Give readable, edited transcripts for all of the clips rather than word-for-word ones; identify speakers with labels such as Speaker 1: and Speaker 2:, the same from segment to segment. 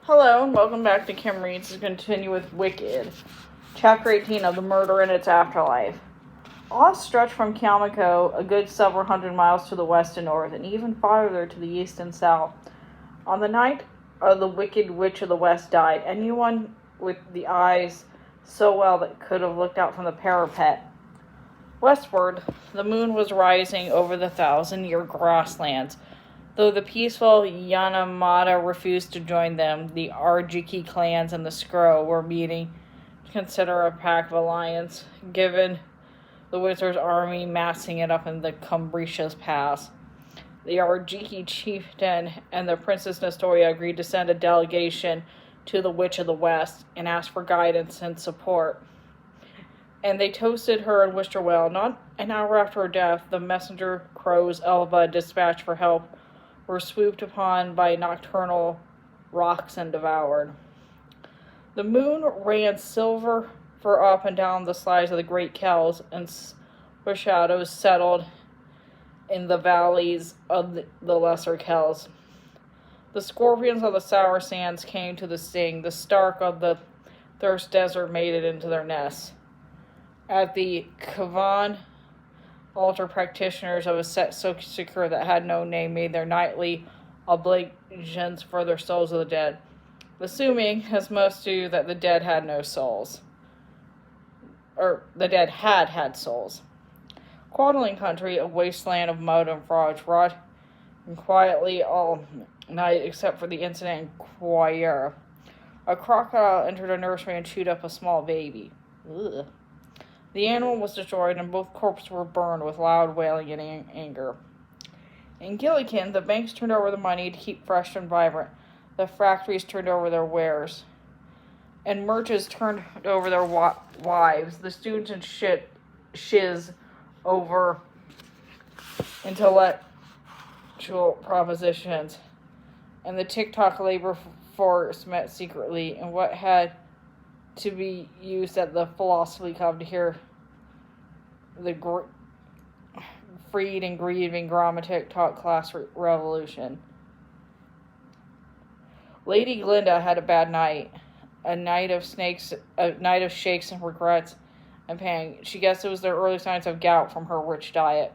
Speaker 1: Hello, and welcome back to Kim Reads to continue with Wicked, Chapter 18 of The Murder in Its Afterlife. All stretched from Kyamako a good several hundred miles to the west and north, and even farther to the east and south. On the night of the Wicked Witch of the West died, anyone with the eyes so well that could have looked out from the parapet. Westward, the moon was rising over the thousand-year grasslands. Though the peaceful Yanamata refused to join them, the Arjiki clans and the Skrull were meeting to consider a pact of alliance, given the wizard's army massing it up in the Cumbricious Pass. The Arjiki chieftain and the Princess Nestoria agreed to send a delegation to the Witch of the West and ask for guidance and support. And they toasted her and wished her well. Not an hour after her death, the messenger crows Elphaba dispatched for help were swooped upon by nocturnal rocks and devoured. The moon ran silver for up and down the sides of the great kells, and where shadows settled in the valleys of the lesser kells. The scorpions of the sour sands came to the sting. The stark of the thirst desert made it into their nests. At the Kavan altar, practitioners of a sect so secure that had no name made their nightly oblations for their souls of the dead, assuming, as most do, that the dead had no souls. Or the dead had souls. Quadling country, a wasteland of mud and frogs, wrought quietly all night except for the incident in Choir. A crocodile entered a nursery and chewed up a small baby. Ugh. The animal was destroyed, and both corpses were burned with loud wailing and anger. In Gillikin, the banks turned over the money to keep fresh and vibrant. The factories turned over their wares. And merchants turned over their wives. The students and shiz over intellectual propositions. And the TikTok labor force met secretly in what had to be used at the philosophy club to hear the freed and grieving grammatic taught class revolution. Lady Glinda had a bad night, a night of shakes and regrets and pain. She guessed it was the early signs of gout from her rich diet,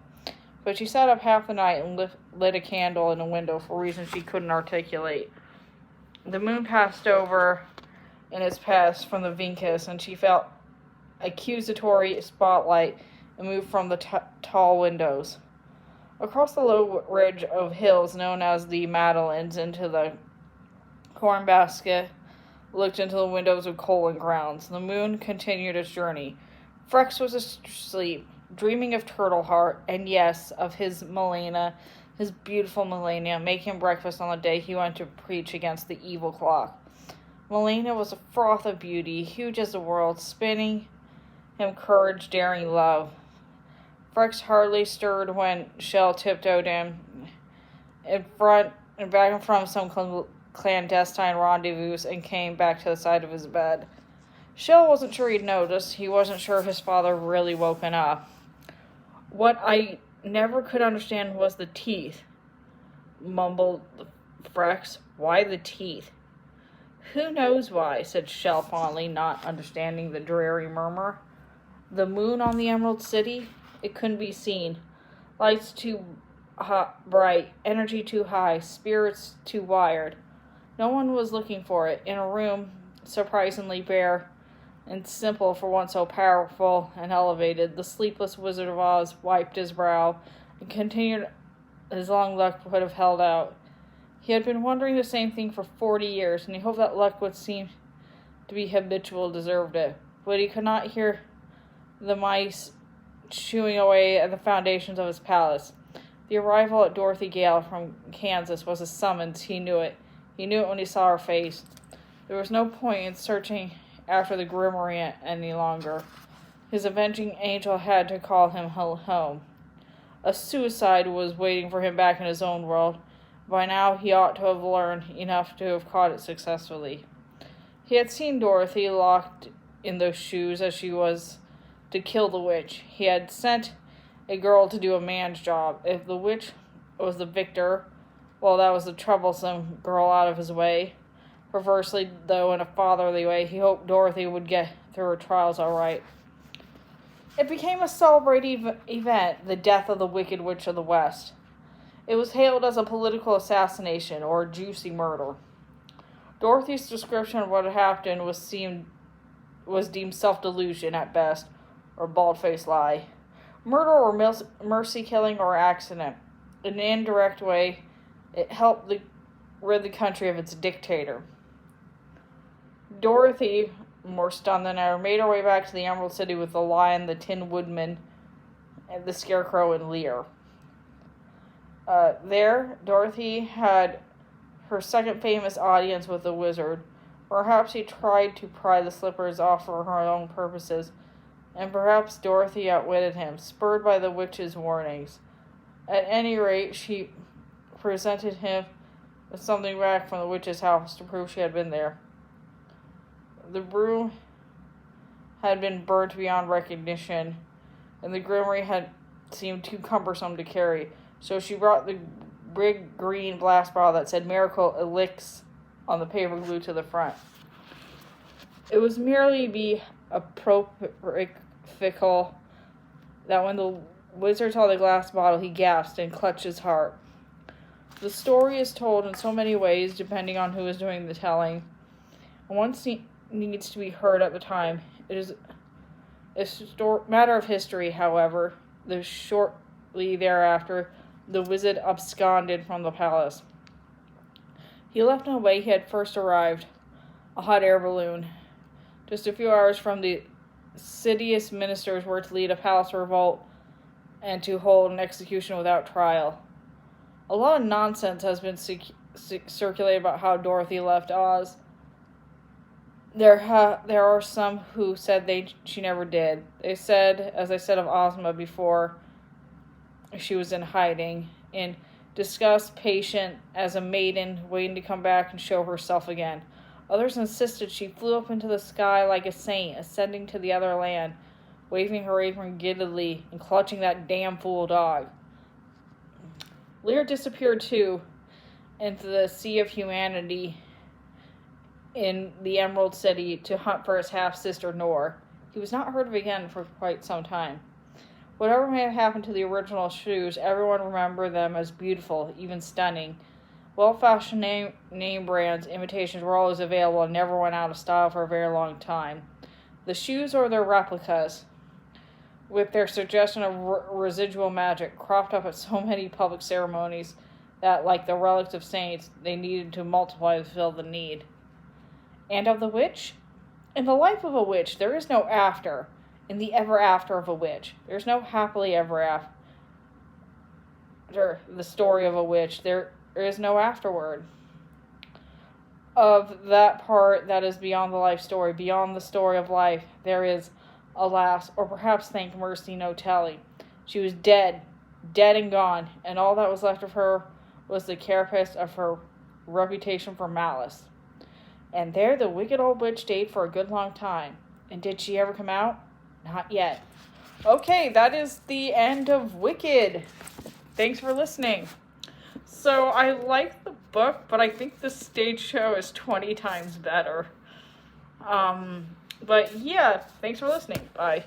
Speaker 1: but she sat up half the night and lit a candle in a window for reasons she couldn't articulate. The moon passed over in its path from the Vincus, and she felt accusatory spotlight and moved from the tall windows. Across the low ridge of hills known as the Madeleines into the corn basket looked into the windows of Colin Grounds. The moon continued its journey. Frex was asleep, dreaming of Turtleheart, and yes, of his Melina, his beautiful Melina, making breakfast on the day he went to preach against the evil clock. Melina was a froth of beauty, huge as the world, spinning him courage, daring love. Frex hardly stirred when Shell tiptoed in front and back and from some clandestine rendezvous and came back to the side of his bed. Shell wasn't sure he'd noticed. He wasn't sure his father really woken up. What I never could understand was the teeth, mumbled Frex. Why the teeth? Who knows why, said Shell fondly, not understanding the dreary murmur. The moon on the Emerald City? It couldn't be seen. Lights too bright, energy too high, spirits too wired. No one was looking for it. In a room surprisingly bare and simple for one so powerful and elevated, the sleepless Wizard of Oz wiped his brow and continued his long luck would have held out. He had been wondering the same thing for 40 years, and he hoped that luck would seem to be habitual, deserved it. But he could not hear the mice chewing away at the foundations of his palace. The arrival at Dorothy Gale from Kansas was a summons. He knew it. He knew it when he saw her face. There was no point in searching after the Grimoire any longer. His avenging angel had to call him home. A suicide was waiting for him back in his own world. By now he ought to have learned enough to have caught it successfully. He had seen Dorothy locked in those shoes as she was to kill the witch. He had sent a girl to do a man's job. If the witch was the victor, well, that was the troublesome girl out of his way. Perversely, though, in a fatherly way, he hoped Dorothy would get through her trials all right. It became a celebrated event, the death of the Wicked Witch of the West. It was hailed as a political assassination or a juicy murder. Dorothy's description of what had happened was deemed self-delusion at best, or bald-faced lie. Murder or mercy-killing or accident. In an indirect way, it helped rid the country of its dictator. Dorothy, more stunned than ever, made her way back to the Emerald City with the Lion, the Tin Woodman, and the Scarecrow and Lear. There, Dorothy had her second famous audience with the wizard. Perhaps he tried to pry the slippers off for her own purposes, and perhaps Dorothy outwitted him, spurred by the witch's warnings. At any rate, she presented him with something back from the witch's house to prove she had been there. The broom had been burnt beyond recognition, and the grimoire had seemed too cumbersome to carry, so she brought the big green blast bottle that said Miracle Elix on the paper glued to the front. It was merely be apocryphal that when the wizard saw the glass bottle, he gasped and clutched his heart. The story is told in so many ways, depending on who is doing the telling, and one needs to be heard at the time. It is a matter of history, however. Shortly thereafter, the wizard absconded from the palace. He left in a way he had first arrived, a hot air balloon. Just a few hours from the insidious ministers were to lead a palace revolt and to hold an execution without trial. A lot of nonsense has been circulated about how Dorothy left Oz. There are some who said she never did. They said, as I said of Ozma before, she was in hiding, in disgust, patient as a maiden, waiting to come back and show herself again. Others insisted she flew up into the sky like a saint, ascending to the other land, waving her apron giddily and clutching that damn fool dog. Lear disappeared too, into the sea of humanity in the Emerald City to hunt for his half-sister Nor. He was not heard of again for quite some time. Whatever may have happened to the original shoes, everyone remembered them as beautiful, even stunning. Well-fashioned name brands, imitations were always available and never went out of style for a very long time. The shoes or their replicas, with their suggestion of residual magic, cropped up at so many public ceremonies that, like the relics of saints, they needed to multiply to fill the need. And of the witch? In the life of a witch, there is no after. In the ever after of a witch, there's no happily ever after. The story of a witch, there is no afterward. Of that part that is beyond the life story, beyond the story of life, there is, alas, or perhaps thank mercy, no telling. She was dead and gone, and all that was left of her was the carapace of her reputation for malice. And there the wicked old witch stayed for a good long time. And did she ever come out? Not yet. Okay, that is the end of Wicked. Thanks for listening. So I like the book, but I think the stage show is 20 times better. But yeah, thanks for listening. Bye.